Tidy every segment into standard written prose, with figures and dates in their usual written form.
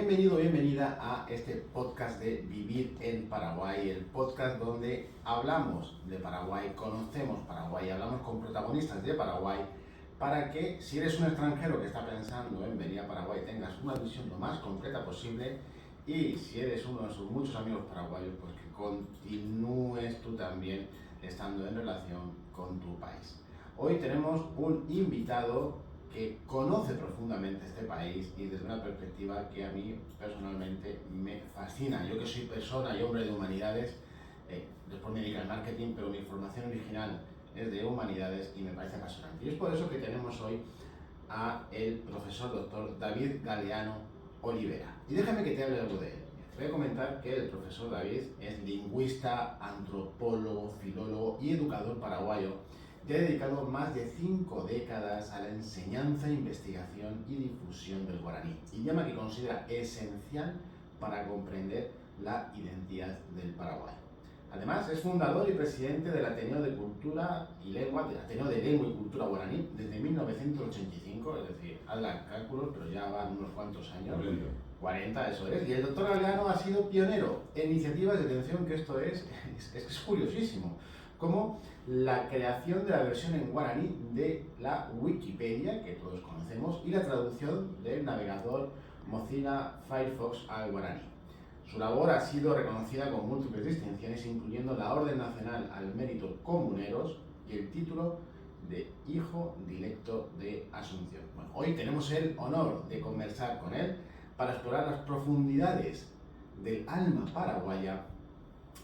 Bienvenido, bienvenida a este podcast de Vivir en Paraguay, el podcast donde hablamos de Paraguay, conocemos Paraguay, hablamos con protagonistas de Paraguay para que si eres un extranjero que está pensando en venir a Paraguay tengas una visión lo más completa posible y si eres uno de sus muchos amigos paraguayos, pues que continúes tú también estando en relación con tu país. Hoy tenemos un invitado que conoce profundamente este país y desde una perspectiva que a mí personalmente me fascina. Yo que soy persona y hombre de humanidades, después me dedico al marketing, pero mi formación original es de humanidades y me parece apasionante. Y es por eso que tenemos hoy a el profesor doctor David Galeano Olivera. Y déjame que te hable algo de él. Te voy a comentar que el profesor David es lingüista, antropólogo, filólogo y educador paraguayo. Ya ha dedicado más de 5 décadas a la enseñanza, investigación y difusión del guaraní, idioma que considera esencial para comprender la identidad del Paraguay. Además, es fundador y presidente del Ateneo de Cultura y Lengua, del Ateneo de Lengua y Cultura Guaraní desde 1985, es decir, haz los cálculos, pero ya van unos cuantos años. 40, eso es. Y el doctor Galeano ha sido pionero en iniciativas de atención, que esto es curiosísimo, como la creación de la versión en guaraní de la Wikipedia, que todos conocemos, y la traducción del navegador Mozilla Firefox al guaraní. Su labor ha sido reconocida con múltiples distinciones, incluyendo la Orden Nacional al Mérito Comuneros y el título de Hijo Directo de Asunción. Bueno, hoy tenemos el honor de conversar con él para explorar las profundidades del alma paraguaya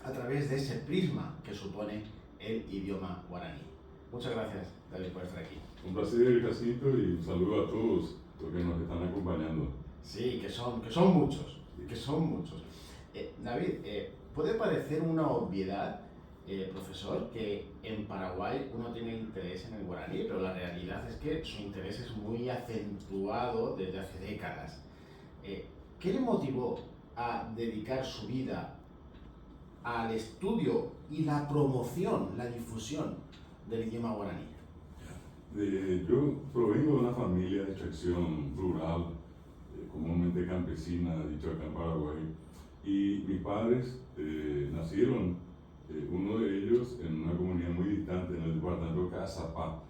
a través de ese prisma que supone el idioma guaraní. Muchas gracias, David, por estar aquí. Un placer, Jacinto, y un saludo a todos los que nos están acompañando. Sí, que son muchos. David, puede parecer una obviedad, profesor, que en Paraguay uno tiene interés en el guaraní, pero la realidad es que su interés es muy acentuado desde hace décadas. ¿Qué le motivó a dedicar su vida al estudio y la promoción, la difusión del idioma guaraní? Yo provengo de una familia de extracción rural, comúnmente campesina, dicho acá en Paraguay, y mis padres nacieron, uno de ellos en una comunidad muy distante, en el departamento de Caazapá,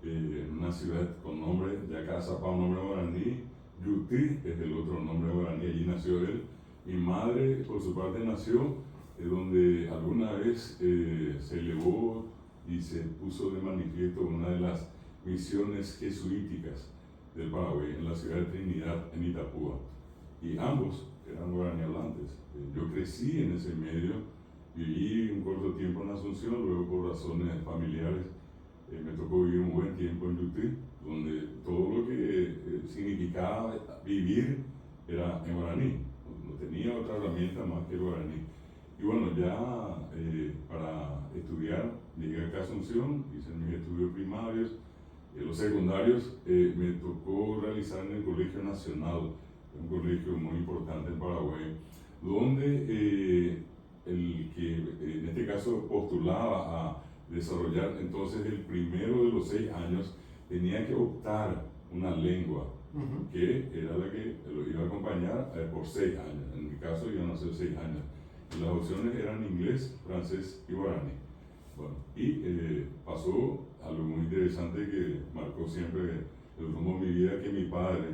en una ciudad con nombre, ya Caazapá, un nombre guaraní, Yutí es el otro nombre guaraní, allí nació él. Mi madre, por su parte, nació donde alguna vez se elevó y se puso de manifiesto una de las misiones jesuíticas del Paraguay, en la ciudad de Trinidad, en Itapúa. Y ambos eran guaraní hablantes. Yo crecí en ese medio, viví un corto tiempo en Asunción, luego por razones familiares me tocó vivir un buen tiempo en Yutí, donde todo lo que significaba vivir era en guaraní. No tenía otra herramienta más que el guaraní. Y bueno, ya para estudiar llegué acá a Asunción, hice mis estudios primarios, los secundarios me tocó realizar en el Colegio Nacional, un colegio muy importante en Paraguay, donde el que en este caso postulaba a desarrollar entonces el primero de los 6 años tenía que optar una lengua que era la que lo iba a acompañar por 6 años. En mi caso iban a ser 6 años. Las opciones eran inglés, francés y guaraní. Bueno, y pasó algo muy interesante que marcó siempre el rumbo de mi vida, que mi padre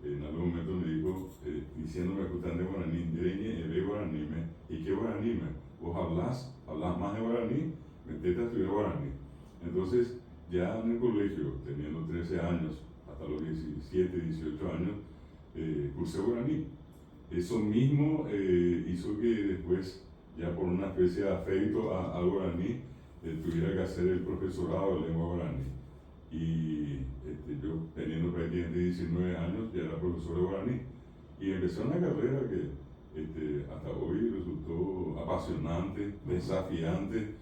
en algún momento me dijo, diciéndome escuchando de guaraní, deñe, ebe guaraní, y qué guaraní, vos hablás más de guaraní, metete a estudiar guaraní. Entonces, ya en el colegio, teniendo 13 años, hasta los 17, 18 años, cursé guaraní. Eso mismo hizo que después, ya por una especie de afecto al guaraní, tuviera que hacer el profesorado de lengua guaraní. Y yo, teniendo prácticamente 19 años, ya era profesor de guaraní. Y empecé una carrera que hasta hoy resultó apasionante, desafiante,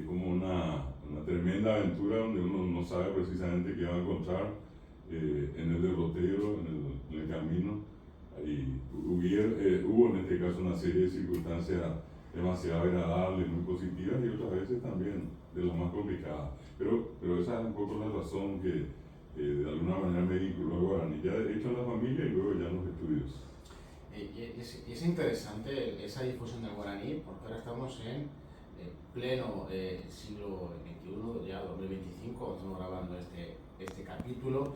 como una tremenda aventura donde uno no sabe precisamente qué va a encontrar en el derrotero, en el camino. Y hubo en este caso una serie de circunstancias demasiado agradables, muy positivas, y otras veces también de las más complicadas. Pero esa es un poco la razón que de alguna manera me vinculó al guaraní, ya de hecho en la familia y luego ya en los estudios. es interesante esa difusión del guaraní, porque ahora estamos en pleno siglo XXI, ya 2025, estamos grabando este capítulo,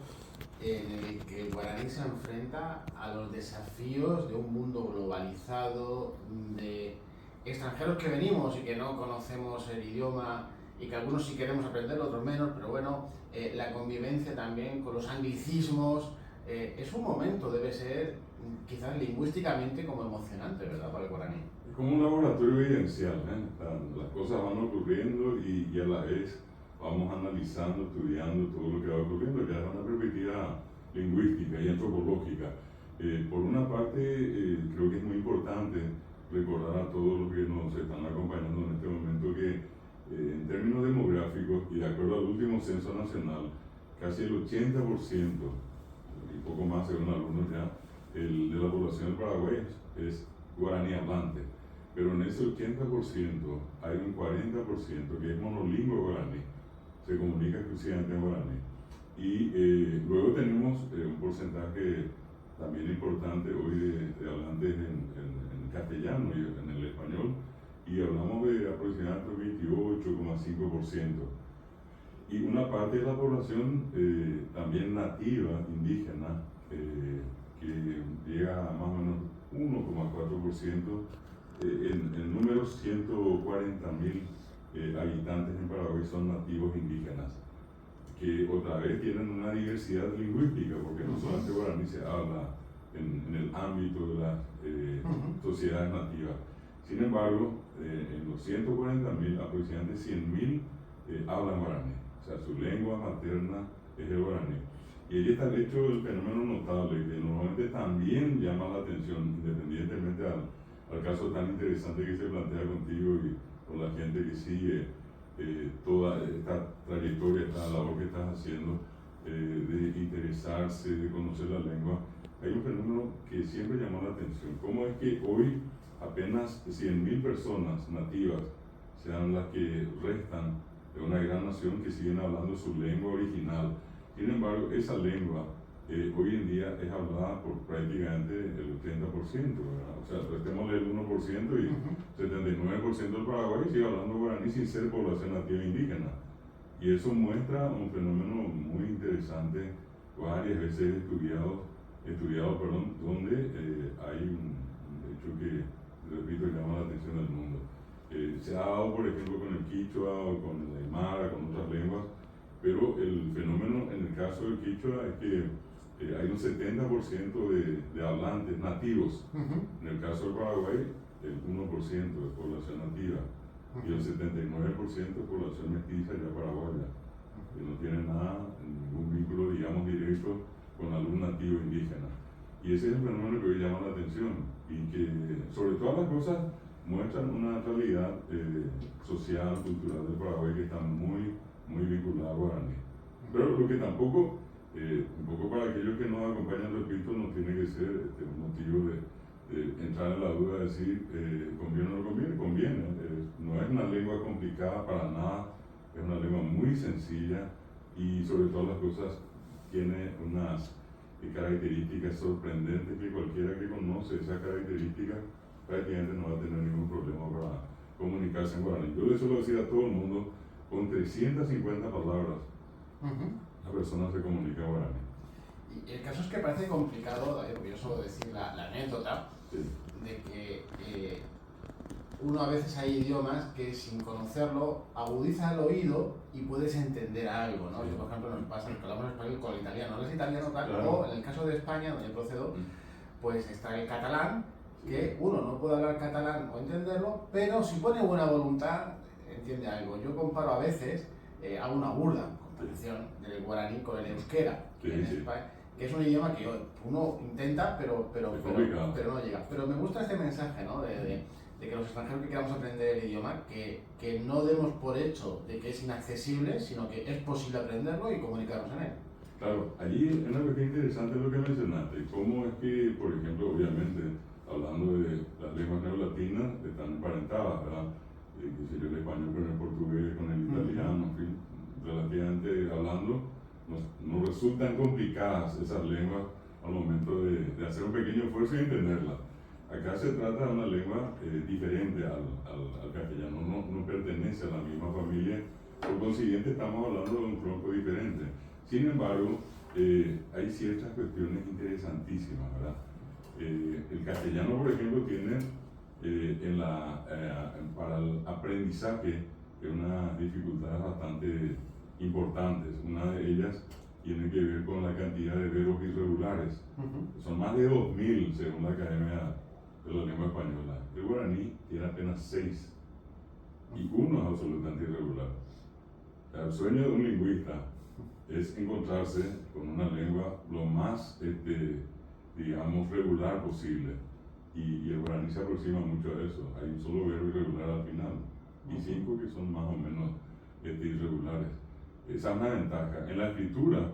en el que el guaraní se enfrenta a los desafíos de un mundo globalizado, de extranjeros que venimos y que no conocemos el idioma y que algunos sí queremos aprenderlo, otros menos, pero bueno, la convivencia también con los anglicismos, es un momento, debe ser quizás lingüísticamente como emocionante, ¿verdad?, para el guaraní. Es como un laboratorio evidencial, las cosas van ocurriendo y a la vez vamos analizando, estudiando todo lo que va ocurriendo, que es una perspectiva lingüística y antropológica. Por una parte, creo que es muy importante recordar a todos los que nos están acompañando en este momento que en términos demográficos y de acuerdo al último censo nacional, casi el 80%, y poco más según algunos ya, de la población del Paraguay es guaraní hablante, pero en ese 80% hay un 40% que es monolingüe guaraní, se comunica exclusivamente en guaraní. Y luego tenemos un porcentaje también importante hoy de hablantes en castellano y en el español, y hablamos de aproximadamente 28,5%. Y una parte de la población también nativa, indígena, que llega a más o menos 1,4%, en números 140.000 habitantes en Paraguay son nativos indígenas, que otra vez tienen una diversidad lingüística, porque no solamente guaraní se habla en el ámbito de las sociedades nativas. Sin embargo, en los 140.000, aproximadamente 100.000 hablan guaraní, o sea, su lengua materna es el guaraní. Y ahí está el hecho del fenómeno notable, que normalmente también llama la atención, independientemente al caso tan interesante que se plantea contigo y con la gente que sigue toda esta trayectoria, esta labor que estás haciendo, de interesarse, de conocer la lengua. Hay un fenómeno que siempre llama la atención. ¿Cómo es que hoy apenas 100.000 personas nativas sean las que restan de una gran nación que siguen hablando su lengua original? Sin embargo, esa lengua hoy en día es hablada por prácticamente el 80%, ¿verdad? O sea, restémosle el 1% y 79% del Paraguay sigue hablando guaraní sin ser población nativa indígena. Y eso muestra un fenómeno muy interesante, varias veces estudiado, donde hay un hecho que, repito, llama la atención del mundo. Se ha dado, por ejemplo, con el quichua o con el aymara, con otras lenguas, pero el fenómeno en el caso del quichua es que hay un 70% de hablantes nativos. En el caso del Paraguay, el 1% de población nativa y el 79% de población mestiza ya paraguaya, que no tiene nada, ningún vínculo, digamos, directo con algún nativo indígena. Y ese es el fenómeno que hoy llama la atención y que, sobre todas las cosas, muestran una realidad social, cultural del Paraguay que está muy vinculada a guaraní. Pero lo que tampoco, un poco para aquellos que nos acompañan, repito, no tiene que ser un motivo de entrar en la duda de decir conviene o no conviene. Conviene. No es una lengua complicada para nada, es una lengua muy sencilla y sobre todas las cosas tiene unas características sorprendentes que cualquiera que conoce esas características prácticamente no va a tener ningún problema para comunicarse en guaraní. Yo le suelo decir a todo el mundo, con 350 palabras, la persona se comunica en guaraní. Y el caso es que parece complicado, David, porque yo suelo decir la anécdota de que uno a veces hay idiomas que sin conocerlo agudiza el oído y puedes entender algo, ¿no? Yo, por ejemplo, nos pasa que hablamos español con el italiano, no es italiano tal, claro. O en el caso de España, donde yo procedo, pues está el catalán, que uno no puede hablar catalán o entenderlo, pero si pone buena voluntad, entiende algo. Yo comparo a veces, hago una burda comparación del guaraní con el euskera, España, que es un idioma que uno intenta, pero no llega. Pero me gusta este mensaje, ¿no? De que los extranjeros que queramos aprender el idioma, que no demos por hecho de que es inaccesible, sino que es posible aprenderlo y comunicarnos en él. Claro, allí una cosa interesante es lo que mencionaste, cómo es que, por ejemplo, obviamente, hablando de las lenguas neolatinas, están emparentadas, ¿verdad? Que sería el español con el portugués, con el italiano, en fin, relativamente hablando, nos resultan complicadas esas lenguas al momento de hacer un pequeño esfuerzo y entenderlas. acá se trata de una lengua diferente al castellano, no pertenece a la misma familia, por consiguiente estamos hablando de un tronco diferente. Sin embargo, hay ciertas cuestiones interesantísimas, ¿verdad? El castellano, por ejemplo, tiene para el aprendizaje unas dificultades bastante importantes. Una de ellas tiene que ver con la cantidad de verbos irregulares. Son más de 2000 según la Academia de la Lengua Española. El guaraní tiene apenas 6 y uno es absolutamente irregular. El sueño de un lingüista es encontrarse con una lengua lo más, digamos, regular posible. Y el guaraní se aproxima mucho a eso. Hay un solo verbo irregular al final y 5 que son más o menos irregulares. Esa es una ventaja. En la escritura,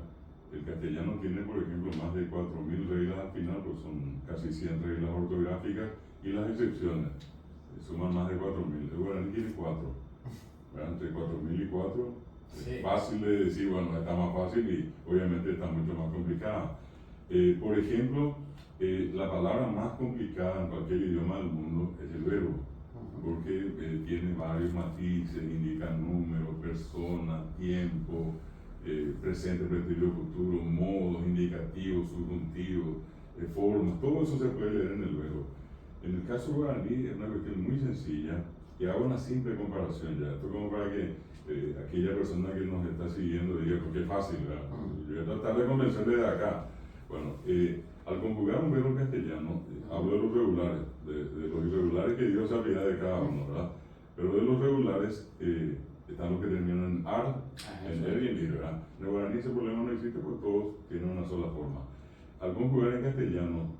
el castellano tiene, por ejemplo, más de 4000 reglas al final, pues son casi 100 reglas ortográficas, y las excepciones suman más de 4000. El guaraní tiene 4. Entre 4000 y 4, sí. Es fácil de decir, bueno, está más fácil y obviamente está mucho más complicada. Por ejemplo, la palabra más complicada en cualquier idioma del mundo es el verbo, porque tiene varios matices, indica número, persona, tiempo, presente, pretérito, futuro, modos, indicativos, subjuntivos, formas, todo eso se puede leer en el verbo. En el caso guaraní es una cuestión muy sencilla y hago una simple comparación ya, esto como para que aquella persona que nos está siguiendo diga, porque es fácil, ¿verdad? Yo voy a tratar de convencerle de acá. Bueno, al conjugar un verbo castellano, hablo de los regulares, de los irregulares que Dios sabía de cada uno, ¿verdad? Pero de los regulares están los que terminan en ar, en er y en ir, ¿verdad? En el guaraní ese problema no existe porque todos tienen una sola forma. Al conjugar en castellano,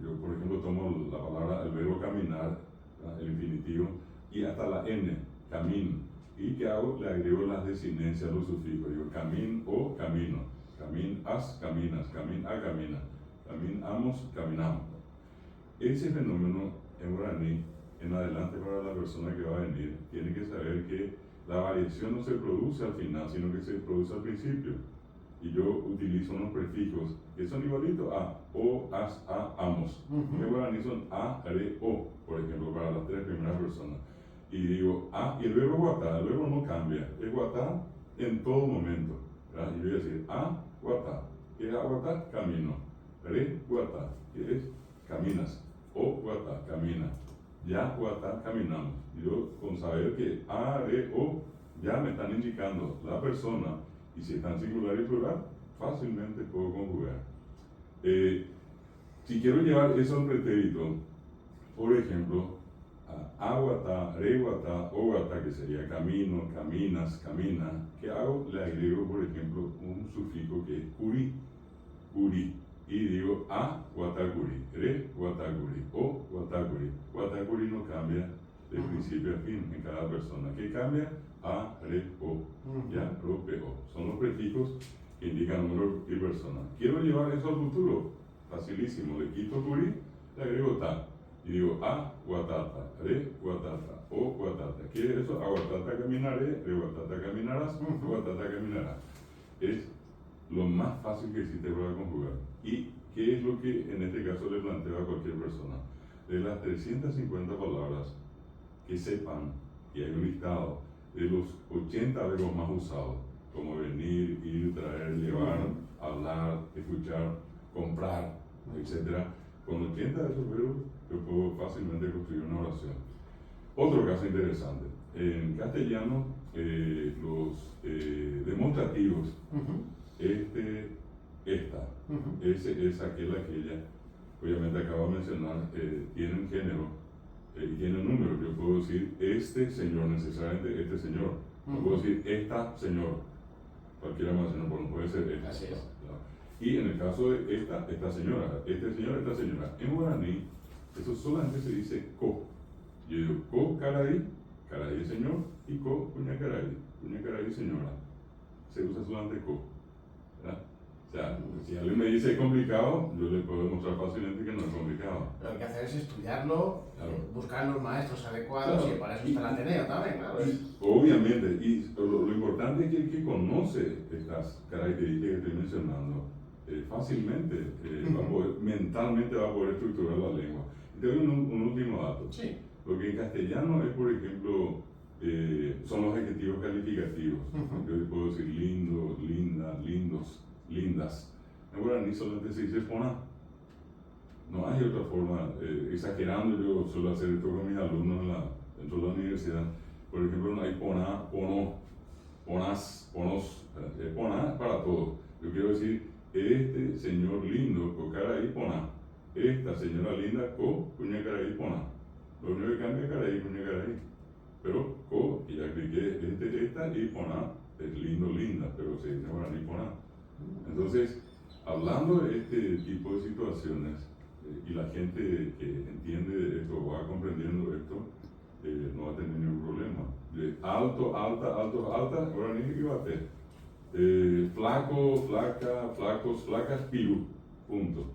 yo por ejemplo tomo la palabra, el verbo caminar, ¿verdad? El infinitivo, y hasta la n, camino. ¿Y qué hago? Le agrego las desinencias, los sufijos. Digo camin o camino. Caminas, caminas, camina. Caminamos, caminamos. Ese fenómeno en guaraní, en adelante para la persona que va a venir, tiene que saber que la variación no se produce al final, sino que se produce al principio. Y yo utilizo unos prefijos que son igualitos a o, as, a, amos. En guaraní son a, re, o, por ejemplo, para las 3 primeras personas. Y digo a, y el verbo guatá, el verbo no cambia, es guatá en todo momento, ¿verdad? Y yo voy a decir a, guatá, ¿qué es a guatá? Camino. Re, guatá, ¿qué es? Caminas. O, guatá, camina. Ya, guatá, caminamos. Y yo, con saber que a, re, o, ya me están indicando la persona, y si están singular y plural, fácilmente puedo conjugar. Si quiero llevar eso al pretérito, por ejemplo, a guatá, re guatá, o guatá, que sería camino, caminas, camina, ¿qué hago? Le agrego, por ejemplo, un sufijo que es curi, curi, y digo a guatacuri, re guatacuri, o guatacuri. Guatacuri no cambia de principio a fin en cada persona. ¿Qué cambia? A, re, o, ya, ro, pe, o. Son los prefijos que indican número y persona. Quiero llevar eso al futuro, facilísimo. Le quito curi, le agrego ta. Y digo a, guatata, re, guatata, o guatata. ¿Qué es eso? A guatata caminaré, re guatata caminarás, guatata caminará. Es lo más fácil que existe para conjugar. ¿Y qué es lo que en este caso le planteo a cualquier persona? De las 350 palabras que sepan, y hay un listado de los 80 verbos más usados, como venir, ir, traer, llevar, hablar, escuchar, comprar, etc. Con 80 de esos verbos yo puedo fácilmente construir una oración. Otro caso interesante, en castellano los demostrativos, esta, ese, es aquel, aquella, obviamente acabo de mencionar, tienen género y tienen número. Yo puedo decir este señor, necesariamente este señor, no puedo decir esta señor, cualquiera más señor, pero no puede ser esta. Así es. Y en el caso de esta señora, este señor, esta señora, en guaraní, eso solamente se dice co. Yo digo co caray, caray señor, y co cuña caray señora. Se usa solamente co, ¿verdad? O sea, si alguien me dice es complicado, yo le puedo demostrar fácilmente que no es complicado. Lo que hay que hacer es estudiarlo, claro. Buscar los maestros adecuados, claro. Y para eso está el Ateneo también, claro. Obviamente, y lo importante es que el que conoce estas características que estoy mencionando, fácilmente, mentalmente va a poder estructurar la lengua. Y te doy Sí. Lo que en castellano es, por ejemplo, son los adjetivos calificativos. Yo puedo decir lindo, linda, lindos, lindas. En guaraní solamente se dice pona. No hay otra forma. Exagerando, yo suelo hacer esto con mis alumnos dentro de la universidad. Por ejemplo, no hay pona, pono, ponas, ponos. Pona para todo. Yo quiero decir, este señor lindo, con cara y pona. Esta señora linda, con cuña cara y pona. Lo único que cambia es cara y cuña cara y. Pero co, y ya expliqué, esta y pona es lindo, linda, pero se dice guaraní pona. Entonces, hablando de este tipo de situaciones, y la gente que entiende esto o va comprendiendo esto, no va a tener ningún problema. De alto, alta, alto, alta, guaraní y bate. Flaco, flaca, flacos, flacas, pilu, punto.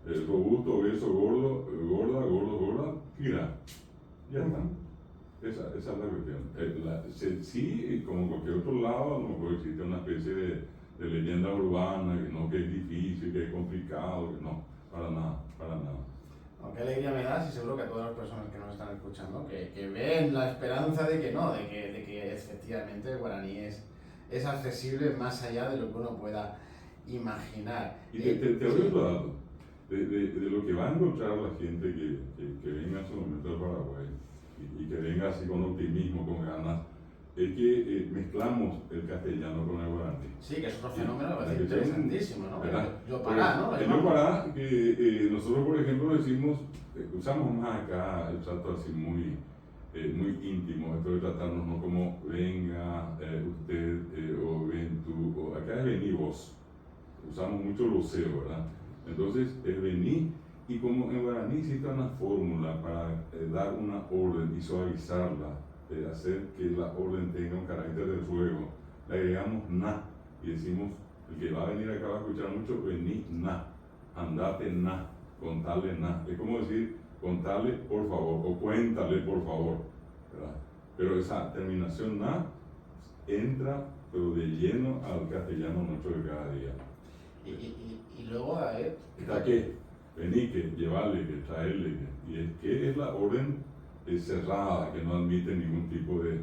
Robusto, obeso, gordo, gorda, gordo, gorda, gira. Ya está. Esa es la cuestión. Sí, como en cualquier otro lado, a lo mejor existe una especie de leyenda urbana, que es difícil, que es complicado, que no, para nada, para nada. Qué alegría me das y seguro que a todas las personas que nos están escuchando, que ven la esperanza de que no, de que efectivamente el guaraní es accesible más allá de lo que uno pueda imaginar. Y te doy otro dato, de lo que va a encontrar la gente que venga en su momento al Paraguay y que venga así con optimismo, con ganas, es que mezclamos el castellano con el guaraní. Sí, que es otro fenómeno, me parece interesantísimo, ¿no? Yo pará, que nosotros, por ejemplo, decimos, usamos más acá el trato así muy íntimo, esto de tratarnos no como venga usted o ven tú, o acá es vení vos. Usamos mucho lo seo, ¿verdad? Entonces, es vení, y como en guaraní existe una fórmula para dar una orden y suavizarla, hacer que la orden tenga un carácter de fuego, le agregamos na y decimos, el que va a venir acá va a escuchar mucho, vení na, andate na, contale na. Es como decir, contale por favor o cuéntale por favor, ¿verdad? Pero esa terminación na entra pero de lleno al castellano nuestro de cada día. Y luego, a ver... ¿Está qué? Vení, que llevarle, que traerle, y es que es la orden cerrada, que no admite ningún tipo de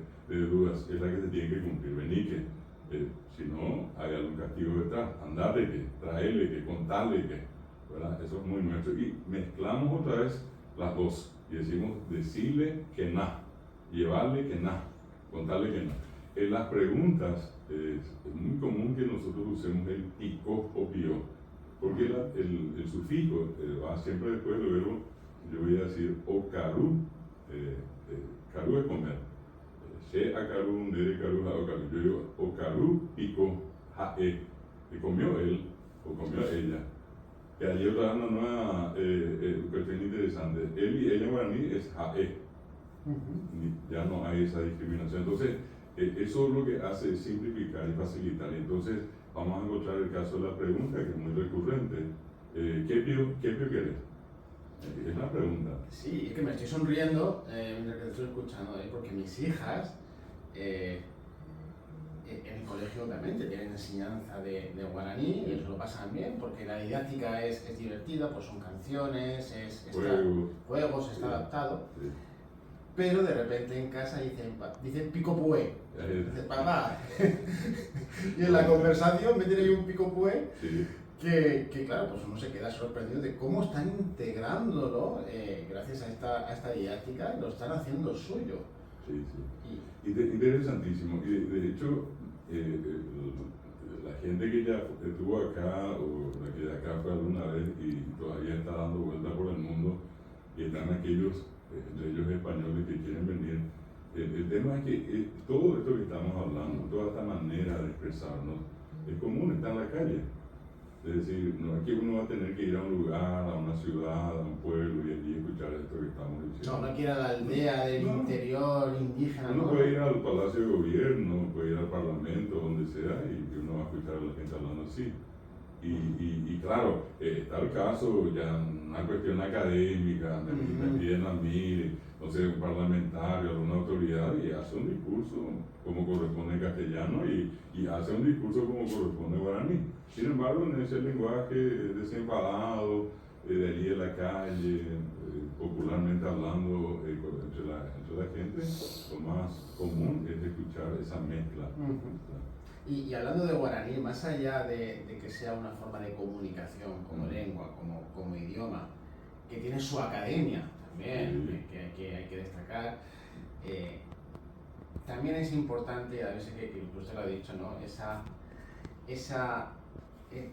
dudas, es la que se tiene que cumplir. Vení, que si no, hay algún castigo detrás. Andate, que traerle, que contarle, que, ¿verdad? Eso es muy nuestro. Y mezclamos otra vez las dos y decimos decirle que na, llevarle que na, contarle que na. En las preguntas es muy común que nosotros usemos el pico o pío, porque el sufijo va siempre después del verbo. Yo voy a decir o caru, caru es comer, se a caru, dere caru, ja o caru. Yo digo o caru pico jae, que comió él o comió ella. Que allí otra una nueva cuestión interesante. Él y ella en guaraní es jae. Ya no hay esa discriminación. Entonces, eso lo que hace es simplificar y facilitar. Entonces, vamos a encontrar el caso de la pregunta, que es muy recurrente. ¿Qué pío querés? Es la pregunta. Sí, es que me estoy sonriendo mientras que te estoy escuchando, porque mis hijas en el colegio obviamente tienen enseñanza de guaraní y ellos lo pasan bien porque la didáctica es divertida, pues son canciones, juegos, está adaptado. Sí. Pero de repente en casa dicen pico pué, dicen papá. Y en la conversación meten ahí un pico pué. Sí. Que claro, pues uno se queda sorprendido de cómo están integrándolo gracias a esta didáctica y lo están haciendo suyo. Sí, sí. Interesantísimo. Y de hecho, la gente que ya estuvo acá o la que de acá fue alguna vez y todavía está dando vuelta por el mundo y están aquellos, entre ellos españoles, que quieren venir. El tema es que todo esto que estamos hablando, toda esta manera de expresarnos, es común, está en la calle. Es decir, no es que uno va a tener que ir a un lugar, a una ciudad, a un pueblo y allí escuchar esto que estamos diciendo. No hay que ir a la aldea del interior indígena. Uno puede ir al Palacio de Gobierno, puede ir al Parlamento, donde sea, y uno va a escuchar a la gente hablando así. Y claro, está el caso, ya una cuestión académica, me piden a mí, no sé, un parlamentario, alguna autoridad, y hace un discurso como corresponde en castellano y hace un discurso como corresponde en guaraní. Sin embargo, en ese lenguaje desenfadado, de allí en la calle, popularmente hablando, entre la gente, lo más común es escuchar esa mezcla. Y hablando de guaraní, más allá de que sea una forma de comunicación como lengua, como idioma, que tiene su academia también, que hay que destacar, también es importante, a veces que usted lo ha dicho, ¿no?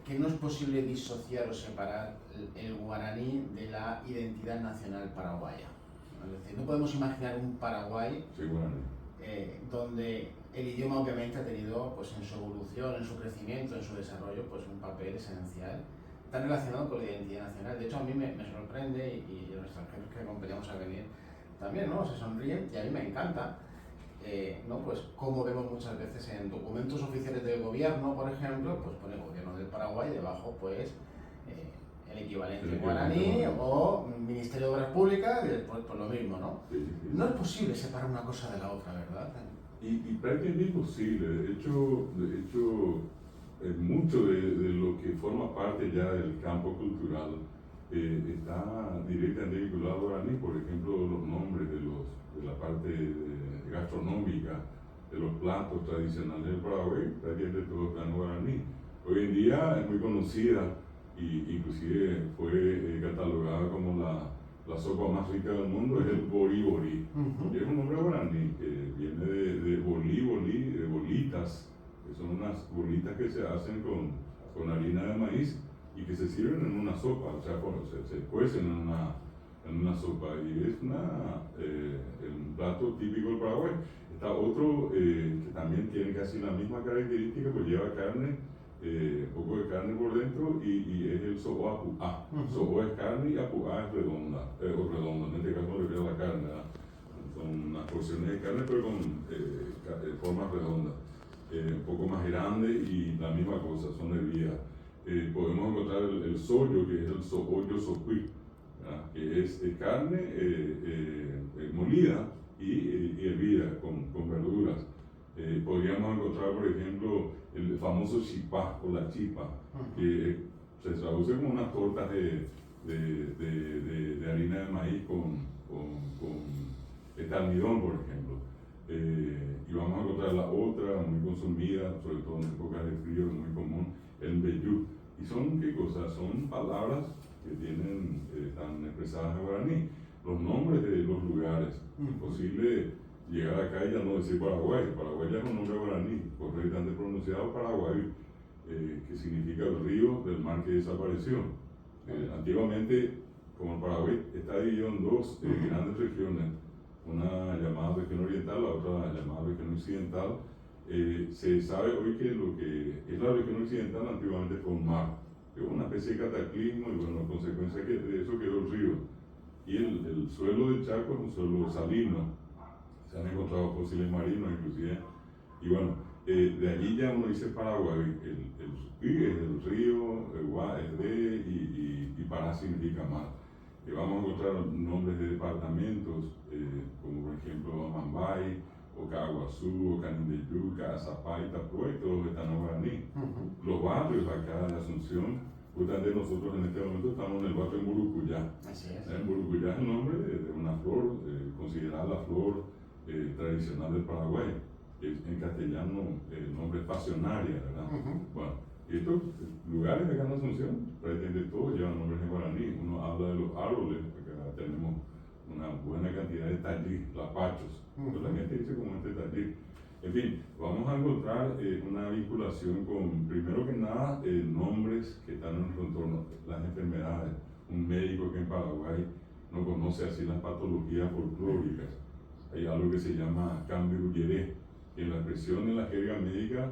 Que no es posible disociar o separar el guaraní de la identidad nacional paraguaya. Es decir, no podemos imaginar un Paraguay donde el idioma obviamente ha tenido, pues, en su evolución, en su crecimiento, en su desarrollo, pues, un papel esencial, tan relacionado con la identidad nacional. De hecho, a mí me sorprende, y los extranjeros que acompañamos a venir también, ¿no? Se sonríen, y a mí me encanta, ¿no? Pues como vemos muchas veces en documentos oficiales del gobierno, por ejemplo, pues pone Gobierno del Paraguay, debajo pues el equivalente guaraní o Ministerio de Obras Públicas, pues lo mismo, ¿no? No es posible separar una cosa de la otra, ¿verdad? Y prácticamente imposible. De hecho mucho de lo que forma parte ya del campo cultural está directamente vinculado al guaraní. Por ejemplo, los nombres de la parte gastronómica, de los platos tradicionales del Paraguay, prácticamente todo está en guaraní. Hoy en día es muy conocida y inclusive fue catalogada como la sopa más rica del mundo, es el bori bori. Y es un nombre guaraní que viene de bolí, de bolitas, que son unas bolitas que se hacen con harina de maíz y que se sirven en una sopa, o sea, se cuecen en una sopa, y es un plato típico del Paraguay. Está otro que también tiene casi la misma característica, pues lleva carne, un poco de carne por dentro, y es el so'o apuá. So'o es carne y apuá es redonda, o redonda, en este caso me refiero a la carne, ¿verdad? Son unas porciones de carne pero con formas redondas, un poco más grande, y la misma cosa, son hervidas. Podemos encontrar el sollo, que es el so'oyo socuí, que es carne molida y hervida con verduras. Podríamos encontrar, por ejemplo, el famoso chipá o la chipa, que se traduce como unas tortas de harina de maíz con almidón, por ejemplo. Y vamos a encontrar la otra, muy consumida, sobre todo en épocas de frío, es muy común, el mbeyú. ¿Y son qué cosas? Son palabras que están expresadas en guaraní. Los nombres de los lugares. Es posible llegar acá y ya no decir Paraguay. Paraguay ya es un nombre guaraní, correctamente pronunciado Paraguay, que significa el río del mar que desapareció. Antiguamente, como el Paraguay está dividido en dos grandes regiones, una llamada región oriental, la otra llamada región occidental, se sabe hoy que lo que es la región occidental antiguamente fue un mar, que hubo una especie de cataclismo, y bueno, a consecuencia de eso quedó el río. Y el suelo del Chaco es un suelo salino, se han encontrado fósiles marinos inclusive, y bueno, de allí ya uno dice Paraguay, el Sucui es el río, Gua es y Pará significa mar. Vamos a encontrar nombres de departamentos, como por ejemplo Amambay, o Caguazú, o Canindeyú, Caazapá, Itapúa, y todos están en guaraní. Los barrios acá de Asunción, justamente nosotros en este momento estamos en el barrio de Murucuyá. Así es. Murucuyá es el nombre de una flor, considerada la flor tradicional del Paraguay, que en castellano el nombre es pasionaria, ¿verdad? Bueno, y estos lugares de acá en Asunción, prácticamente todos llevan nombres en guaraní. Uno habla de los árboles, acá tenemos una buena cantidad de tallí, lapachos, pero la gente dice como tallí. En fin, vamos a encontrar una vinculación con, primero que nada, nombres que están en nuestro entorno, las enfermedades. Un médico que en Paraguay no conoce así las patologías folclóricas. Hay algo que se llama cambio uyeré, que en la expresión en la jerga médica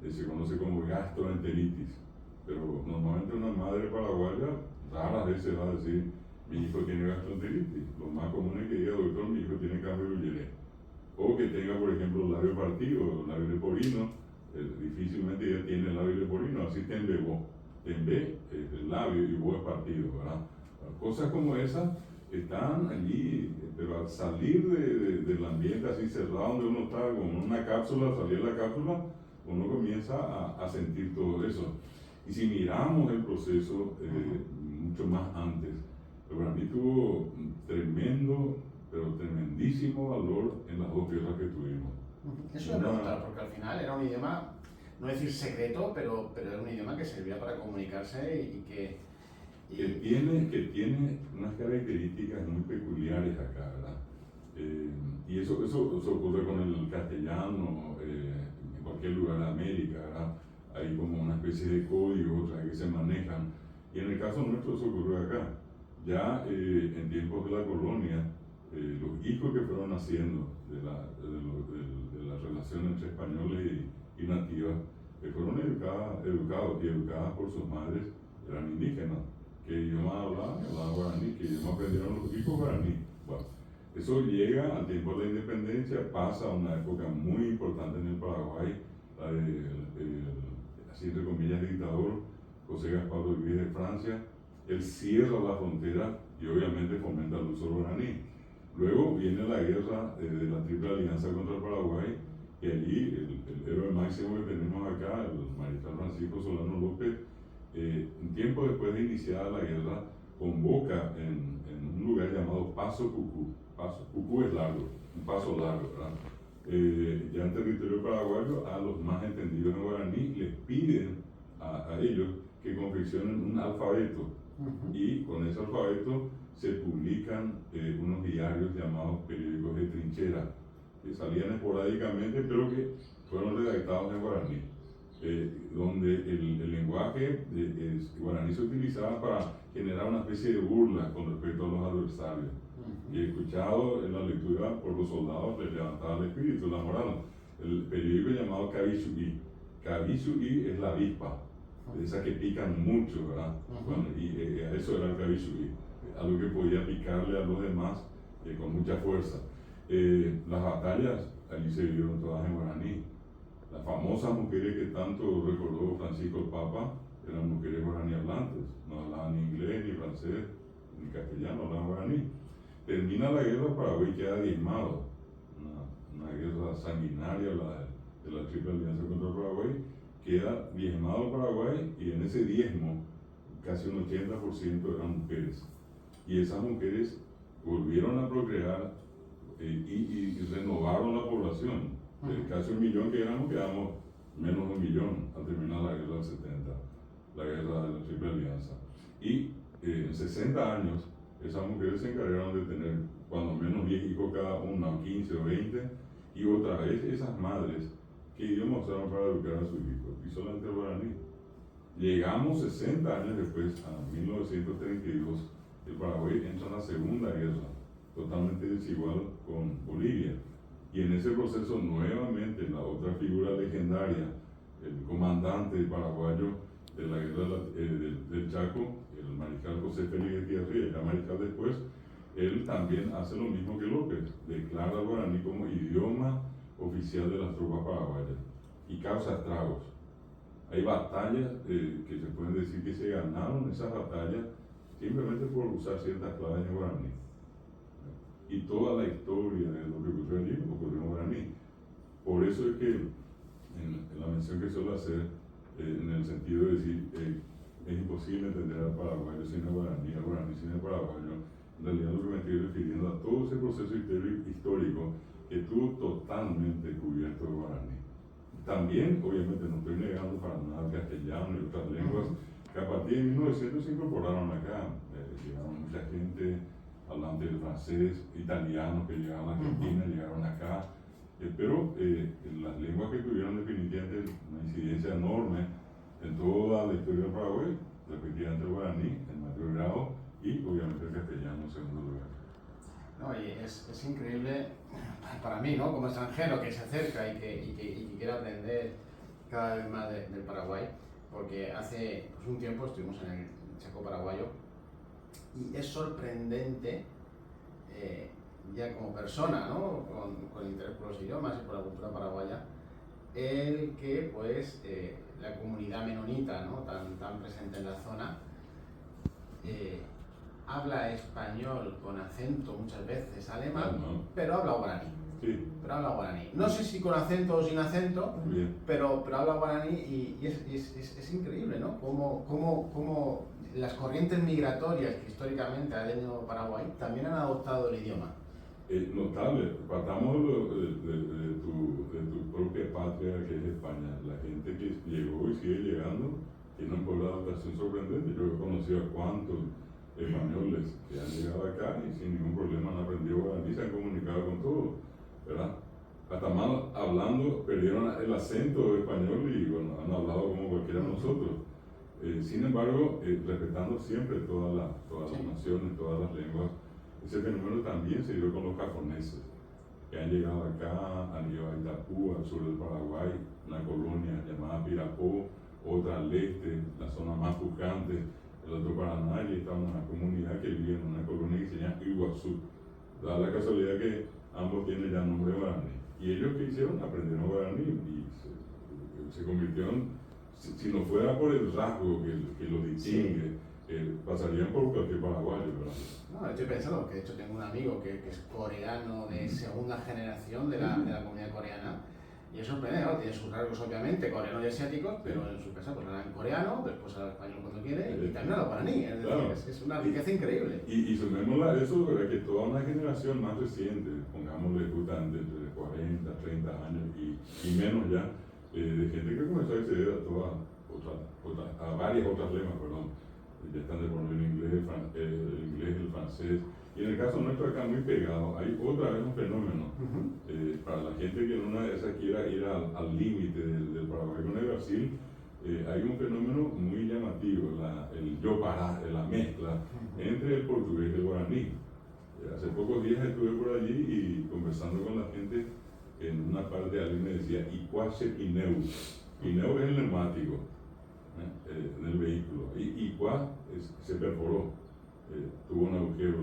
se conoce como gastroenteritis, pero normalmente una madre paraguaya raras veces va a decir mi hijo tiene gastroenteritis. Lo más común es que diga, doctor, mi hijo tiene cambio uyeré, o que tenga, por ejemplo, labio partido, labio leporino. Difícilmente ella tiene labio leporino, así tembebó, tembe el labio y vos es partido, ¿verdad? Cosas como esas están allí, pero al salir del ambiente así cerrado donde uno está con una cápsula, salir de la cápsula, uno comienza a sentir todo eso. Y si miramos el proceso mucho más antes, el guaraní tuvo dos guerras que tuvimos. Eso me preguntaba, porque al final era un idioma, no decir secreto, pero era un idioma que servía para comunicarse y que... Que tiene unas características muy peculiares acá, ¿verdad? Y eso ocurre con el castellano, en cualquier lugar de América, ¿verdad? Hay como una especie de códigos que se manejan. Y en el caso nuestro eso ocurrió acá. Ya en tiempos de la colonia, los hijos que fueron naciendo de la relación entre españoles y nativas, fueron educados y educadas por sus madres, eran indígenas. ¿Qué idioma hablaban? Hablaban guaraní. ¿Qué idioma aprendieron los hijos? Guaraní. Bueno, eso llega al tiempo de la independencia, pasa a una época muy importante en el Paraguay, la así entre comillas, dictador José Gaspar Duguay de Francia. Él cierra la frontera y obviamente fomenta el uso del guaraní. Luego viene la guerra de la Triple Alianza contra el Paraguay, y allí el héroe máximo que tenemos acá, el mariscal Francisco Solano López, un tiempo después de iniciada la guerra, convoca en un lugar llamado Paso Cucú. Cucú es largo, un paso largo, ¿verdad? Ya en territorio paraguayo, a los más entendidos en guaraní les piden a ellos que confeccionen un alfabeto, y con ese alfabeto se publican unos diarios llamados periódicos de trinchera, que salían esporádicamente, pero que fueron redactados en guaraní. Donde el lenguaje guaraní se utilizaba para generar una especie de burla con respecto a los adversarios. Y escuchado en la lectura por los soldados les levantaba el espíritu, la moral. El periódico llamado Cabisuí. Cabisuí es la avispa, esas que pican mucho, ¿verdad? Bueno, y eso era el Cabisuí, algo que podía picarle a los demás con mucha fuerza. Las batallas allí se vivieron todas en guaraní. Las famosas mujeres que tanto recordó Francisco el Papa eran mujeres guaraní hablantes, no hablaban ni inglés, ni francés, ni castellano, hablaban guaraní. Termina la guerra, Paraguay queda diezmado, una guerra sanguinaria, de la Triple Alianza contra Paraguay, queda diezmado Paraguay, y en ese diezmo casi un 80% eran mujeres. Y esas mujeres volvieron a procrear y renovaron la población. Casi 1 millón que éramos, quedamos menos de 1 millón al terminar la guerra del 70, la guerra de la Triple Alianza. Y en 60 años, esas mujeres se encargaron de tener cuando menos 10 hijos cada una, 15 o 20, y otra vez esas madres, ¿qué idioma usaron para educar a sus hijos? Y solamente el guaraní. Llegamos 60 años después, a 1932, el Paraguay entra en la Segunda Guerra, totalmente desigual con Bolivia. Y en ese proceso, nuevamente, la otra figura legendaria, el comandante paraguayo de la guerra del Chaco, el mariscal José Félix Echeverría, ya mariscal después, él también hace lo mismo que López, declara el guaraní como idioma oficial de las tropas paraguayas y causa estragos. Hay batallas que se pueden decir que se ganaron esas batallas simplemente por usar ciertas claves en guaraní. Y toda la historia de lo que ocurrió allí ocurrió en guaraní. Por eso es que en la mención que suelo hacer, en el sentido de decir es imposible entender al paraguayo sin el guaraní, al guaraní sin el paraguayo, en realidad lo que me estoy refiriendo a todo ese proceso histórico que estuvo totalmente cubierto de guaraní. También, obviamente, no estoy negando para nada el castellano y otras lenguas que a partir de 1900 se incorporaron acá. Llegaron mucha gente hablante del francés, italianos que llegaron a Argentina, llegaron acá, pero las lenguas que tuvieron definitivamente una incidencia enorme en toda la historia del Paraguay, respectivamente el guaraní en mayor grado, y obviamente el castellano en segundo lugar. No, y es increíble para mí, ¿no? Como extranjero que se acerca y que quiere aprender cada vez más del Paraguay, porque hace un tiempo estuvimos en el Chaco paraguayo, y es sorprendente, ya como persona, ¿no? con interés por los idiomas y por la cultura paraguaya, el que pues la comunidad menonita, ¿no? tan presente en la zona, habla español con acento muchas veces alemán, pero habla guaraní. Sí. Pero habla guaraní. No sé si con acento o sin acento, pero habla guaraní, y es increíble, ¿no? Cómo las corrientes migratorias que históricamente ha tenido Paraguay también han adoptado el idioma. Notable, partamos de tu propia patria que es España. La gente que llegó y sigue llegando tiene un poder de adaptación sorprendente. Yo he conocido a cuantos españoles que han llegado acá y sin ningún problema han aprendido guaraní, se han comunicado con todos, ¿verdad? Hasta mal hablando perdieron el acento español y bueno, han hablado como cualquiera de nosotros. Sin embargo, respetando siempre todas las naciones, todas las lenguas. Ese fenómeno también se dio con los japoneses, que han llegado acá, han ido a Itapú, al sur del Paraguay, una colonia llamada Pirapó, otra al este, la zona más pujante, el otro Paraná, y está una comunidad que vive en una colonia que se llama Iguazú. Da la casualidad que ambos tienen ya nombre guaraní. Y ellos que hicieron, aprendieron guaraní y se convirtieron, si no fuera por el rasgo que los distingue, pasarían por cualquier paraguayo, ¿verdad? No, estoy pensando, que de hecho tengo un amigo que es coreano de segunda generación de la comunidad coreana, y es sorprendente, ¿no? Tiene sus rasgos obviamente coreanos y asiáticos, pero en su casa pues habla en coreano, después habla español cuando quiere, y también habla guaraní, es decir, claro, es una riqueza increíble. Y sumémosle a eso, ¿verdad? Que toda una generación más reciente, pongámosle justamente entre 40, 30 años y menos ya, de gente que comenzó a acceder a varias otras lenguas, perdón. Ya están de por medio el inglés, el francés, y en el caso nuestro acá muy pegado, hay otra vez un fenómeno, para la gente que en una de esas quiera ir al límite del Paraguay con el Brasil, hay un fenómeno muy llamativo, el la mezcla entre el portugués y el guaraní. Hace pocos días estuve por allí y conversando con la gente, en una parte alguien me decía, Icuache Pineu. Pineu es el neumático en el vehículo, y Icua se perforó, tuvo un agujero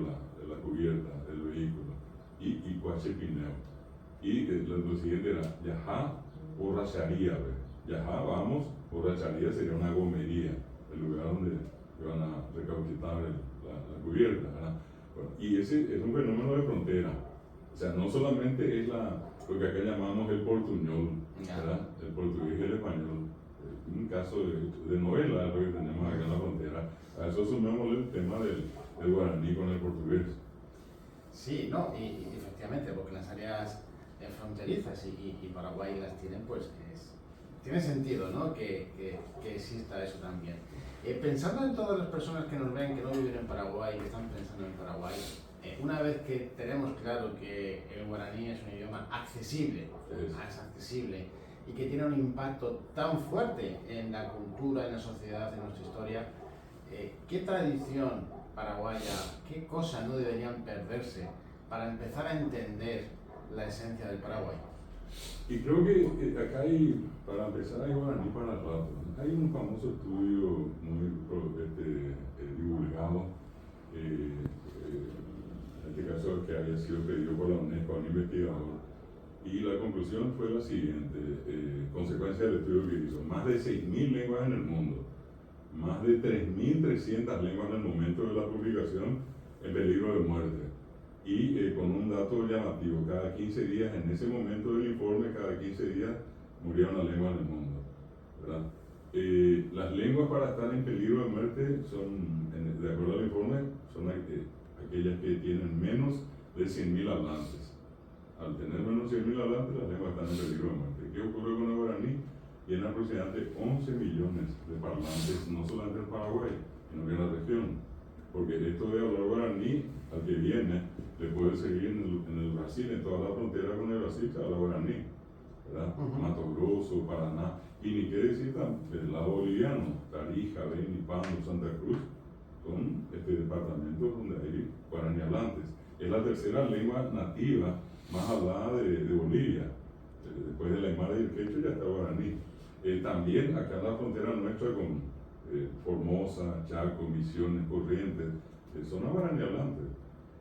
la cubierta del vehículo, y Icuache Pineu. Y lo siguiente era, Yajá borracharía, Yajá vamos, borracharía sería una gomería, el lugar donde van a recauchutar la cubierta, ¿verdad? Bueno, y ese es un fenómeno de frontera, o sea, no solamente es lo que acá llamamos el portuñol, ¿verdad? El portugués y el español. Un caso de novela lo que tenemos acá en la frontera. A eso sumémosle el tema del guaraní con el portugués. Sí, no, y efectivamente, porque las áreas fronterizas y Paraguay las tienen, pues tiene sentido, ¿no? Que exista eso también. Pensando en todas las personas que nos ven, que no viven en Paraguay, que están pensando en Paraguay, una vez que tenemos claro que el guaraní es un idioma accesible, es accesible, y que tiene un impacto tan fuerte en la cultura, en la sociedad, en nuestra historia, ¿qué tradición paraguaya, qué cosas no deberían perderse para empezar a entender la esencia del Paraguay? Y creo que acá hay, para empezar, hay guaraní para rato. Hay un famoso estudio muy divulgado, en este caso que había sido pedido por la UNESCO a un investigador. Y la conclusión fue la siguiente, consecuencia del estudio que hizo, más de 6.000 lenguas en el mundo, más de 3.300 lenguas en el momento de la publicación en peligro de muerte. Y con un dato llamativo, cada 15 días, en ese momento del informe, cada 15 días moría una lengua en el mundo, ¿verdad? Las lenguas para estar en peligro de muerte son, de acuerdo al informe, son aquellas que tienen menos de 100.000 hablantes. Al tener menos de 100.000 hablantes, las lenguas están en peligro de muerte. ¿Qué ocurre con el guaraní? Tiene aproximadamente 11 millones de parlantes, no solamente en Paraguay, sino que en la región. Porque esto de hablar guaraní, al que viene, le puede seguir en el Brasil, en toda la frontera con el Brasil, se habla guaraní, ¿verdad? Mato Grosso, Paraná, y ni qué decir del lado boliviano, Tarija, Beni, Pando, Santa Cruz, son departamentos donde hay guaraní hablantes. Es la tercera lengua nativa más hablada de Bolivia. Después del aymara y el quechua ya está guaraní. También acá en la frontera nuestra con Formosa, Chaco, Misiones, Corrientes, son guaraní hablantes.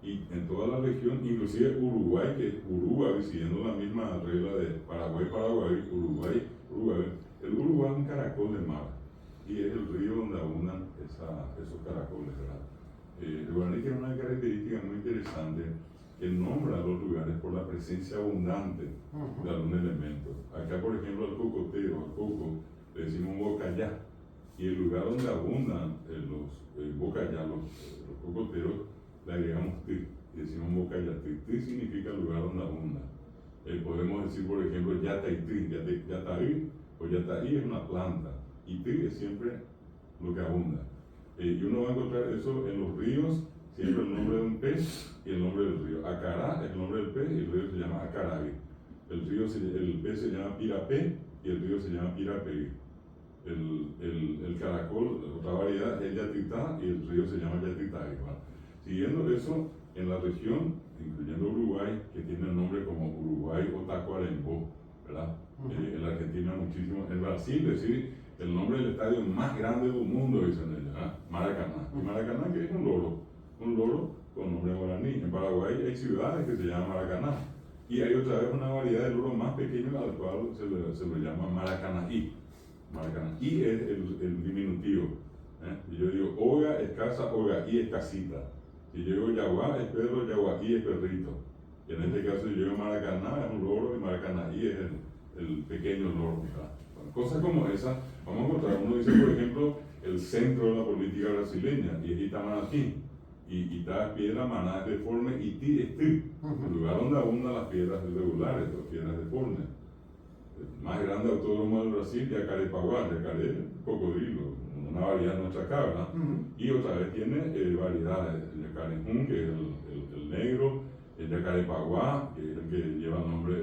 Y en toda la región, inclusive Uruguay, que Uruguay, siguiendo la misma regla de Paraguay, Uruguay. El Uruguay es un caracol de mar y es el río donde abundan esos caracoles, ¿verdad? El guaraní tiene una característica muy interesante, que nombra a los lugares por la presencia abundante de algún elemento. Acá, por ejemplo, al cocotero, al coco, le decimos bocayá, y el lugar donde abundan los bocayá, los cocoteros, le agregamos ti, y decimos bocayá. Ti significa abunda. Podemos decir, por ejemplo, yataití, yataí o yataí es una planta, y tri es siempre lo que abunda. Y uno va a encontrar eso en los ríos, siempre el nombre de un pez y el nombre del río. Acará es el nombre del pez y el río se llama Acaray. El pez se llama Pirapé y el río se llama Pirapé. El caracol, otra variedad, es Yatitá y el río se llama Yatitá. Siguiendo eso, en la región, incluyendo Uruguay, que tiene el nombre como Uruguay o Tacuarembó, ¿verdad? En la Argentina muchísimo. En Brasil, decir el nombre del estadio más grande del mundo, dicen ellos, ¿eh? Maracaná. Y Maracaná, que es un loro con nombre guaraní. En Paraguay hay ciudades que se llaman Maracaná. Y hay otra vez una variedad de loro más pequeño al cual se le llama Maracanaí. Maracanaí es el diminutivo. Y yo digo, oga es casa, oga, y es casita. Si yo digo yaguá es perro, yaguaí es perrito. Y en este caso, si yo digo Maracaná es un loro y Maracanaí es el pequeño loro. Bueno, cosas como esas, vamos a encontrar. Uno dice, por ejemplo, el centro de la política brasileña, y es Itamaraty. Y Itá es piedra, Maná es deforme, y Ti es Ti, el lugar donde abundan las piedras irregulares, las piedras deformes. El más grande autódromo del Brasil, Yacarepaguá, Yacaré, cocodrilo, una variedad nuestra acá, ¿verdad? Y otra vez tiene variedades, el Yacarejún, que es el negro, el Yacarepaguá, que es el que lleva el nombre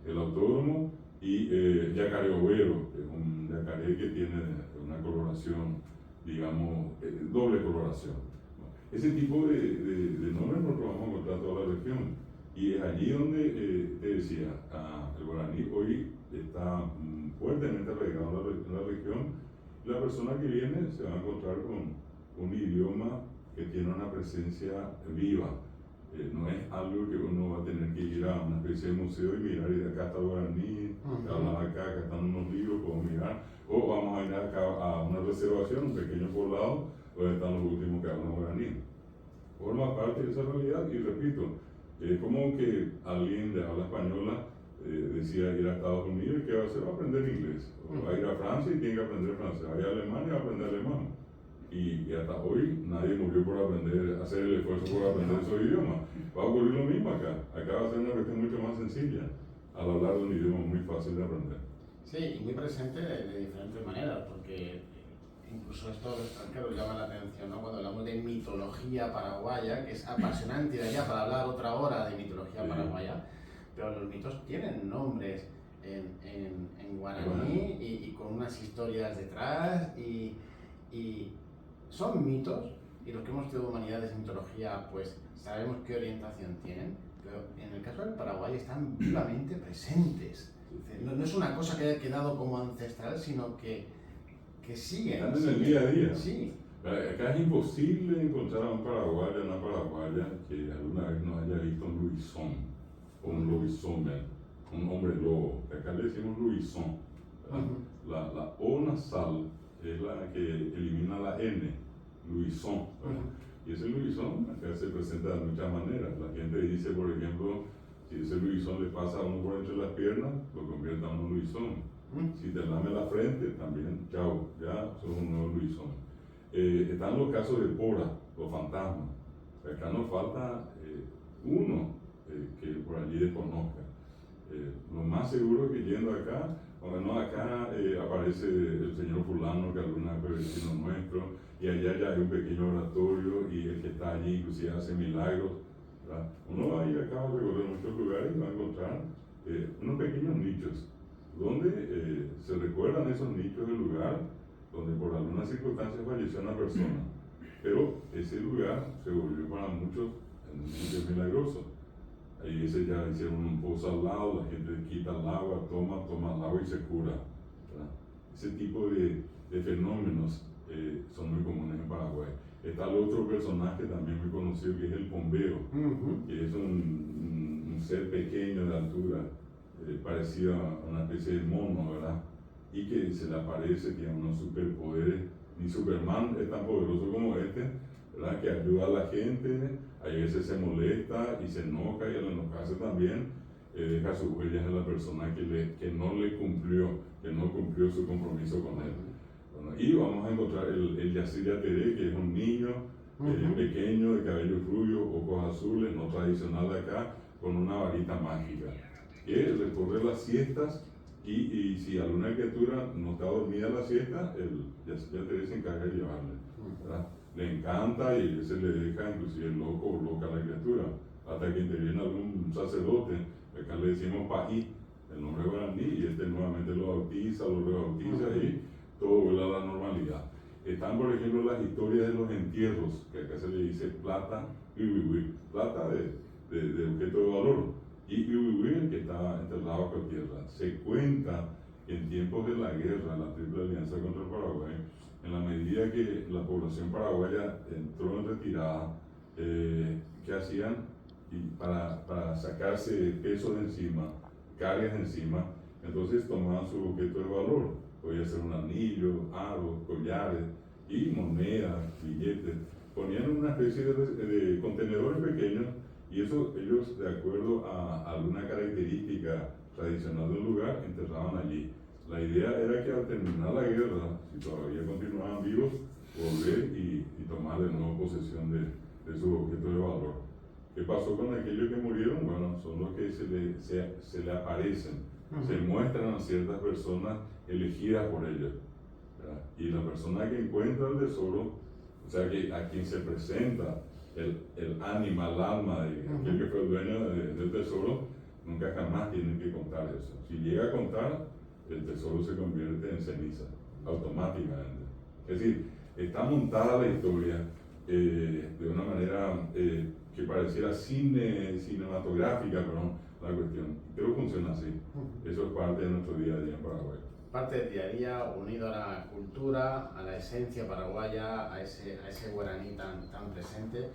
del autódromo, y Yacareovero, que es un yacaré que tiene una coloración, digamos, doble coloración. Ese tipo de nombres nosotros vamos a encontrar en toda la región. Y es allí donde, te decía, el guaraní hoy está fuertemente arraigado en la región. La persona que viene se va a encontrar con un idioma que tiene una presencia viva. No es algo que uno va a tener que ir a una especie de museo y mirar, y de acá está el guaraní, acá están unos libros, puedo mirar. O vamos a ir acá a una reservación, un pequeño poblado, donde están los últimos que hablan guaraní. Forma parte de esa realidad, y repito, es como que alguien de habla española decía ir a Estados Unidos, y ¿qué va a hacer? Va a aprender inglés. O va a ir a Francia y tiene que aprender francés. Va a ir a Alemania y va a aprender alemán. Y hasta hoy nadie murió por hacer el esfuerzo por aprender esos idiomas. Va a ocurrir lo mismo acá. Acá va a ser una cuestión mucho más sencilla al hablar de un idioma muy fácil de aprender. Sí, y muy presente de diferentes maneras, porque incluso esto, claro, llama la atención, ¿no? Cuando hablamos de mitología paraguaya, que es apasionante, de allá para hablar otra hora de mitología paraguaya, pero los mitos tienen nombres en guaraní y con unas historias detrás, y son mitos, y los que hemos estudiado humanidades y mitología, pues sabemos qué orientación tienen, pero en el caso del Paraguay están vivamente presentes. No es una cosa que haya quedado como ancestral, sino que siguen. Están en el día a día. Sí. Acá es imposible encontrar a un paraguayo, una paraguaya que alguna vez no haya visto un luisón o un lobisomel, un hombre lobo. Acá le decimos luisón. La O nasal es la que elimina la N, luisón. Y ese luisón acá se presenta de muchas maneras. La gente dice, por ejemplo, si ese luisón le pasa a uno por entre las piernas, lo convierte en un luisón. Si te lame la frente, también, chao, ya sos un nuevo luisón. Están los casos de pora, los fantasmas. Acá nos falta uno que por allí desconozca. Lo más seguro es que yendo acá, acá aparece el señor fulano que alguna vez fue vecino nuestro, y allá ya hay un pequeño oratorio, y el que está allí inclusive hace milagros, ¿verdad? Uno va a ir acá a recorrer muchos lugares y va a encontrar unos pequeños nichos donde se recuerdan esos nichos del lugar donde por alguna circunstancia falleció una persona, pero ese lugar se volvió para muchos un sitio milagroso. Ahí ya hicieron un pozo al lado, la gente quita el agua, toma el agua y se cura, ¿verdad? Ese tipo de fenómenos son muy comunes en Paraguay. Está el otro personaje también muy conocido, que es el pombero, que es un ser pequeño de altura, parecido a una especie de mono, ¿verdad? Y que se le aparece, tiene unos superpoderes. Ni Superman es tan poderoso como este, ¿verdad? Que ayuda a la gente, a veces se molesta y se enoja, y al enojarse también deja sus huellas en la persona que no cumplió su compromiso con él. Bueno, y vamos a encontrar el Yacir Yateré, que es un niño pequeño, de cabellos rubios, ojos azules, no tradicional de acá, con una varita mágica, que recorre las siestas y si alguna criatura no está dormida la siesta, ya Teresa se encarga de llevarle, ¿verdad? Le encanta y a veces le deja inclusive loco o loca a la criatura, hasta que interviene algún sacerdote, acá le decimos paí, el nombre guaraní, y nuevamente lo bautiza, lo rebautiza y todo vuelve a la normalidad. Están, por ejemplo, las historias de los entierros, que acá se le dice plata y uihui, plata de objeto de valor, y uihui, que está enterrado bajo tierra. Se cuenta que en tiempos de la guerra, la Triple Alianza contra el Paraguay, en la medida que la población paraguaya entró en retirada, ¿qué hacían? Y para sacarse peso de encima, cargas de encima, entonces tomaban su objeto de valor. Podía ser un anillo, aros, collares y monedas, billetes. Ponían una especie de contenedores pequeños y eso ellos, de acuerdo a alguna característica tradicional del lugar, enterraban allí. La idea era que al terminar la guerra, si todavía continuaban vivos, volver y tomar de nuevo posesión de sus objetos de valor. ¿Qué pasó con aquellos que murieron? Bueno, son los que se le aparecen, se muestran a ciertas personas elegidas por ellos, ¿verdad? Y la persona que encuentra el tesoro, o sea, que a quien se presenta el ánima, el alma de aquel que fue el dueño del tesoro, nunca jamás tienen que contar eso. Si llega a contar, el tesoro se convierte en ceniza, automáticamente. Es decir, está montada la historia de una manera que pareciera cinematográfica, pero la cuestión, pero funciona así. Eso es parte de nuestro día a día en Paraguay. Parte del día a día, unido a la cultura, a la esencia paraguaya, a ese guaraní tan presente.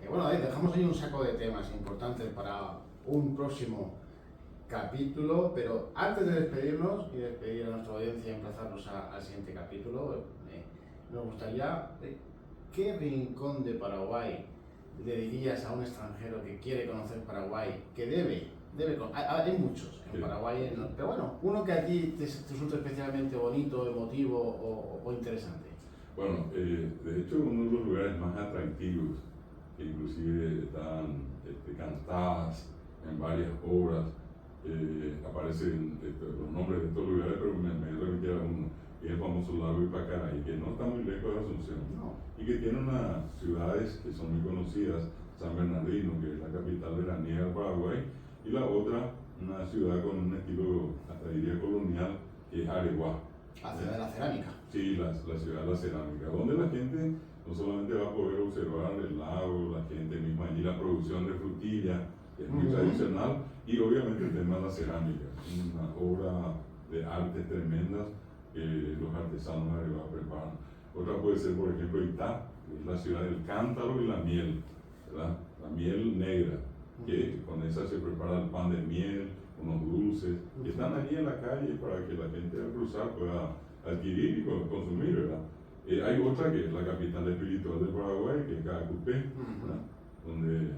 Bueno, David, dejamos ahí un saco de temas importantes para un próximo capítulo, pero antes de despedirnos y despedir a nuestra audiencia y emplazarnos al siguiente capítulo, nos gustaría, ¿qué rincón de Paraguay le dirías a un extranjero que quiere conocer Paraguay, que debe hay muchos en Paraguay, pero bueno, uno que a ti te resulta especialmente bonito, emotivo o interesante? Bueno, de hecho uno de los lugares más atractivos, que inclusive están cantadas en varias obras, aparecen los nombres de estos lugares, pero me remití a uno, que es el famoso lago Ipacaraí, que no está muy lejos de Asunción, y que tiene unas ciudades que son muy conocidas, San Bernardino, que es la capital veraniega del Paraguay, y la otra, una ciudad con un estilo, hasta diría colonial, que es Areguá. La ciudad de la cerámica. Sí, la ciudad de la cerámica, donde la gente no solamente va a poder observar el lago, la gente misma allí, la producción de frutilla, que es muy tradicional, y obviamente el tema de la cerámica, una obra de arte tremendas que los artesanos de Areguá preparan. Otra puede ser, por ejemplo, Itá, que es la ciudad del cántaro y la miel, ¿verdad? La miel negra, que con esa se prepara el pan de miel, unos dulces, que están allí en la calle para que la gente al cruzar pueda adquirir y consumir, ¿verdad? Hay otra que es la capital espiritual de Paraguay, que es Caacupé, ¿verdad? Donde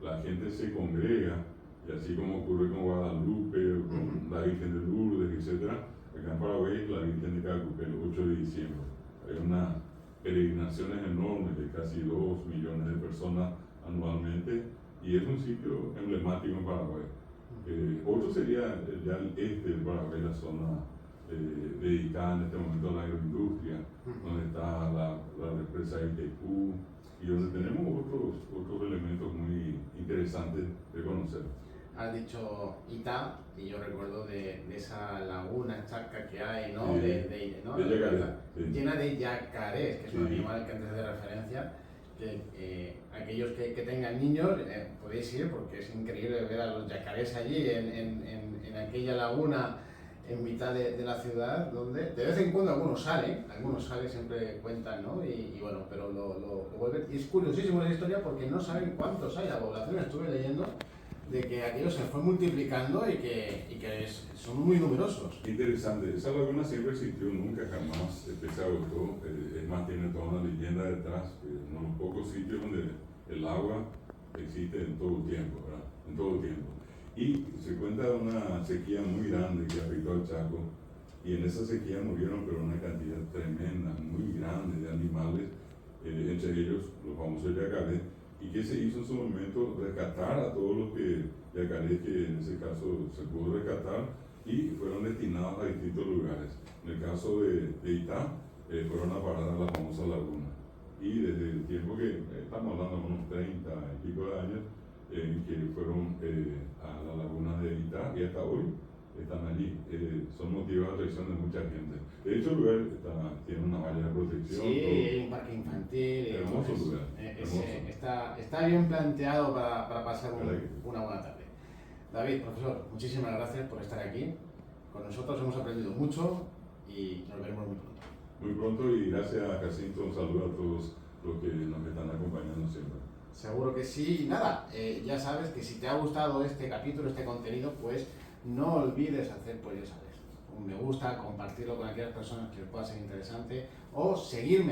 la gente se congrega, y así como ocurre con Guadalupe, con la Virgen de Lourdes, etc., acá en Paraguay es la Virgen de Caacupé, el 8 de diciembre. Hay unas peregrinaciones enormes de casi 2 millones de personas anualmente, y es un sitio emblemático en Paraguay. Otro sería ya el este de Paraguay, la zona dedicada en este momento a la agroindustria, donde está la represa Itaipú, y donde tenemos otros elementos muy interesantes de conocer. Has dicho Itá, y yo recuerdo de esa laguna, charca que hay, ¿no? Sí, de yacaré, sí. Llena de yacarés, que es un animal que antes de referencia, que aquellos que tengan niños podéis ir, porque es increíble ver a los yacarés allí en aquella laguna en mitad de la ciudad, donde de vez en cuando algunos salen siempre cuentan, ¿no? Y bueno, pero lo vuelven, y es curiosísimo la historia porque no saben cuántos hay. La población, estuve leyendo, de que aquello se fue multiplicando y que son muy numerosos. Interesante, esa laguna siempre existió, nunca jamás se agotó, es más, tiene toda una leyenda detrás, uno de los pocos sitios donde el agua existe en todo el tiempo, ¿verdad? En todo el tiempo. Y se cuenta de una sequía muy grande que afectó al Chaco, y en esa sequía murieron pero una cantidad tremenda, muy grande de animales, entre ellos los famosos yacarés, ¿Y qué se hizo en su momento? Rescatar a todos los yacarés que en ese caso se pudo rescatar y fueron destinados a distintos lugares. En el caso de Itá, fueron a parar a la famosa laguna. Y desde el tiempo que, estamos hablando de unos 30 y pico de años, que fueron a la laguna de Itá y hasta hoy están allí. Son motivos de atracción de mucha gente. De hecho, el lugar tiene una valla de protección. Sí, hay un parque infantil. Hermoso lugar. Está bien planteado para pasar una buena tarde. David, profesor, muchísimas gracias por estar aquí. Con nosotros hemos aprendido mucho y nos veremos muy pronto. Muy pronto, y gracias a Jacinto, un saludo a todos los que nos están acompañando siempre. Seguro que sí. Y nada, ya sabes que si te ha gustado este capítulo, este contenido, pues no olvides hacer, pues ya sabes, un me gusta, compartirlo con aquellas personas que les pueda ser interesante o seguirme